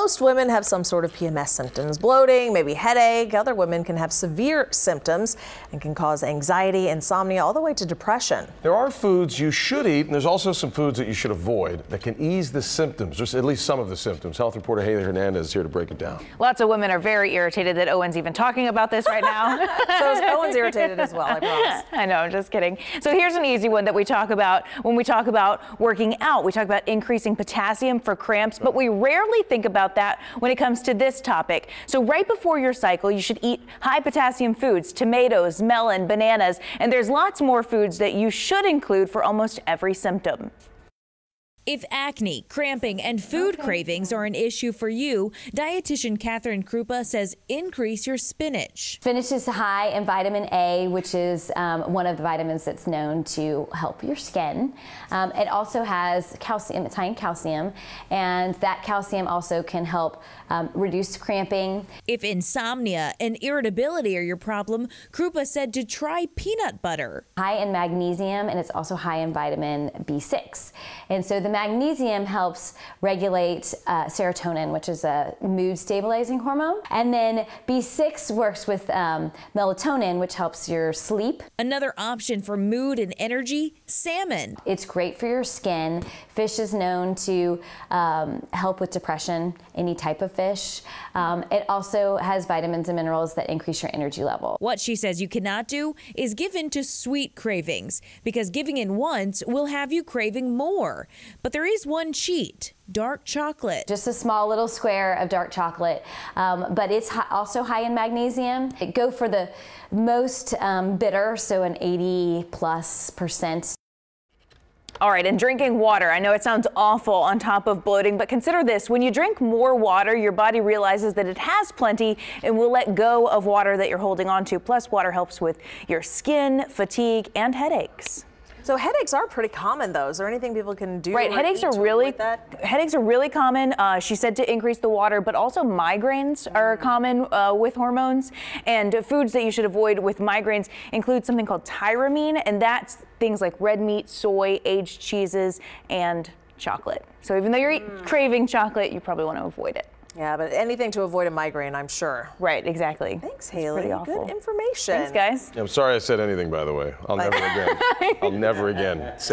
Most women have some sort of PMS symptoms, bloating, maybe headache. Other women can have severe symptoms and can cause anxiety, insomnia, all the way to depression. There are foods you should eat, and there's also some foods that you should avoid that can ease the symptoms, or at least some of the symptoms. Health reporter Haley Hernandez is here to break it down. Lots of women are very irritated that Owen's even talking about this right now. So is Owen's irritated as well, I promise. I know, I'm just kidding. So here's an easy one that we talk about when we talk about working out. We talk about increasing potassium for cramps, but we rarely think about that when it comes to this topic. So right before your cycle, you should eat high potassium foods, tomatoes, melon, bananas, and there's lots more foods that you should include for almost every symptom. If acne, cramping, and food cravings are an issue for you, dietitian Catherine Krupa says increase your spinach. Spinach is high in vitamin A, which is one of the vitamins that's known to help your skin. It also has calcium, it's high in calcium, and that calcium also can help reduce cramping. If insomnia and irritability are your problem, Krupa said to try peanut butter. High in magnesium, and it's also high in vitamin B6. And so the magnesium helps regulate serotonin, which is a mood stabilizing hormone. And then B6 works with melatonin, which helps your sleep. Another option for mood and energy, salmon. It's great for your skin. Fish is known to help with depression, any type of fish. It also has vitamins and minerals that increase your energy level. What she says you cannot do is give in to sweet cravings, because giving in once will have you craving more. But there is one cheat: dark chocolate. Just a small little square of dark chocolate, but it's also high in magnesium. Go for the most bitter, so an 80+%. All right, and drinking water. I know it sounds awful on top of bloating, but consider this. When you drink more water, your body realizes that it has plenty and will let go of water that you're holding on to. Plus, water helps with your skin, fatigue, and headaches. So headaches are pretty common, though. Is there anything people can do? Right, headaches are really common. She said to increase the water, but also migraines are common with hormones. And foods that you should avoid with migraines include something called tyramine, and that's things like red meat, soy, aged cheeses, and chocolate. So even though you're craving chocolate, you probably want to avoid it. Yeah, but anything to avoid a migraine, I'm sure. Right, exactly. Thanks, Haley. Good information. Thanks, guys. I'm sorry I said anything, by the way. I'll never again. I'll never again say